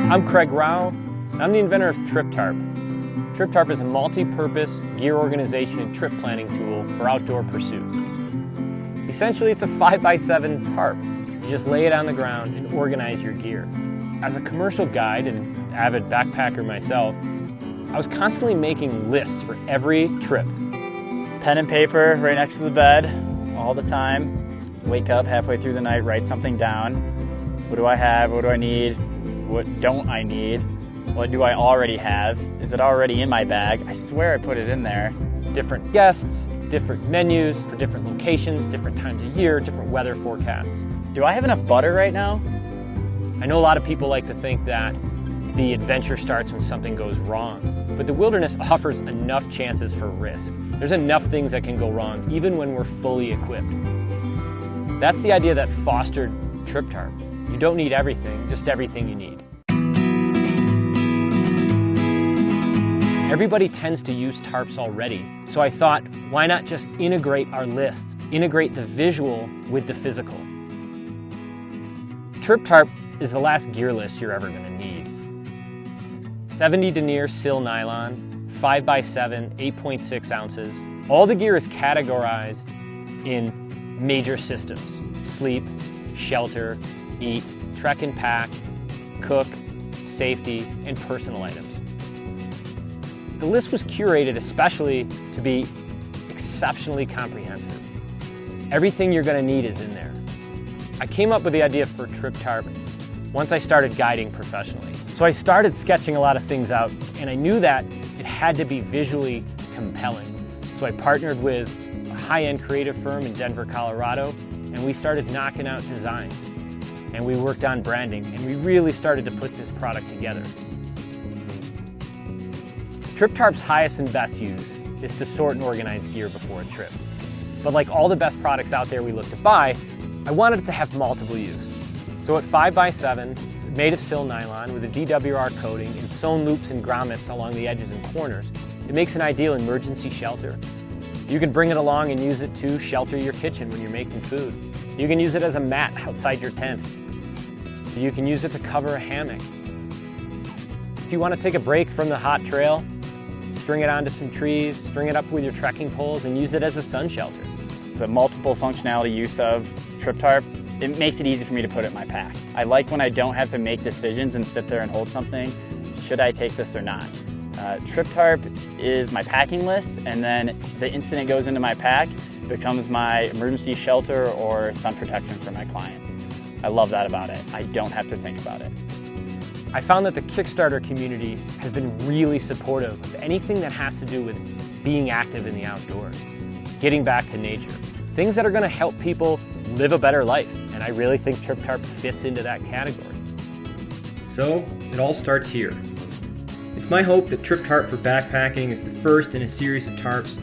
I'm Craig Rao, and I'm the inventor of TripTarp. TripTarp is a multi-purpose gear organization and trip planning tool for outdoor pursuits. Essentially, it's a 5x7 tarp. You just lay it on the ground and organize your gear. As a commercial guide and avid backpacker myself, I was constantly making lists for every trip. Pen and paper right next to the bed all the time. Wake up halfway through the night, write something down. What do I have? What do I need? What don't I need? What do I already have? Is it already in my bag? I swear I put it in there. Different guests, different menus for different locations, different times of year, different weather forecasts. Do I have enough butter right now? I know a lot of people like to think that the adventure starts when something goes wrong, but the wilderness offers enough chances for risk. There's enough things that can go wrong, even when we're fully equipped. That's the idea that fostered TripTarp. You don't need everything, just everything you need. Everybody tends to use tarps already, so I thought, why not just integrate our lists, integrate the visual with the physical. TripTarp is the last gear list you're ever gonna need. 70 denier sil nylon, 5x7, 8.6 ounces. All the gear is categorized in major systems: sleep, shelter, eat, trek and pack, cook, safety, and personal items. The list was curated especially to be exceptionally comprehensive. Everything you're going to need is in there. I came up with the idea for TripTarp once I started guiding professionally. So I started sketching a lot of things out, and I knew that it had to be visually compelling. So I partnered with a high-end creative firm in Denver, Colorado, and we started knocking out designs. And we worked on branding, and we really started to put this product together. TripTarp's highest and best use is to sort and organize gear before a trip. But like all the best products out there we look to buy, I wanted it to have multiple use. So at 5x7, made of sil nylon with a DWR coating and sewn loops and grommets along the edges and corners, it makes an ideal emergency shelter. You can bring it along and use it to shelter your kitchen when you're making food. You can use it as a mat outside your tent. You can use it to cover a hammock. If you want to take a break from the hot trail, string it onto some trees, string it up with your trekking poles, and use it as a sun shelter. The multiple functionality use of TripTarp, it makes it easy for me to put it in my pack. I like when I don't have to make decisions and sit there and hold something. Should I take this or not? TripTarp is my packing list, and then the instant it goes into my pack, it becomes my emergency shelter or sun protection for my clients. I love that about it. I don't have to think about it. I found that the Kickstarter community has been really supportive of anything that has to do with being active in the outdoors, getting back to nature, things that are going to help people live a better life, and I really think TripTarp fits into that category. So, it all starts here. It's my hope that TripTarp for backpacking is the first in a series of tarps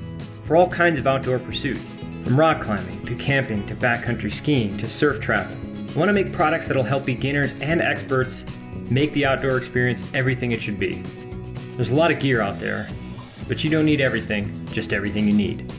for all kinds of outdoor pursuits, from rock climbing to camping to backcountry skiing to surf travel. I want to make products that'll help beginners and experts make the outdoor experience everything it should be. There's a lot of gear out there, but you don't need everything, just everything you need.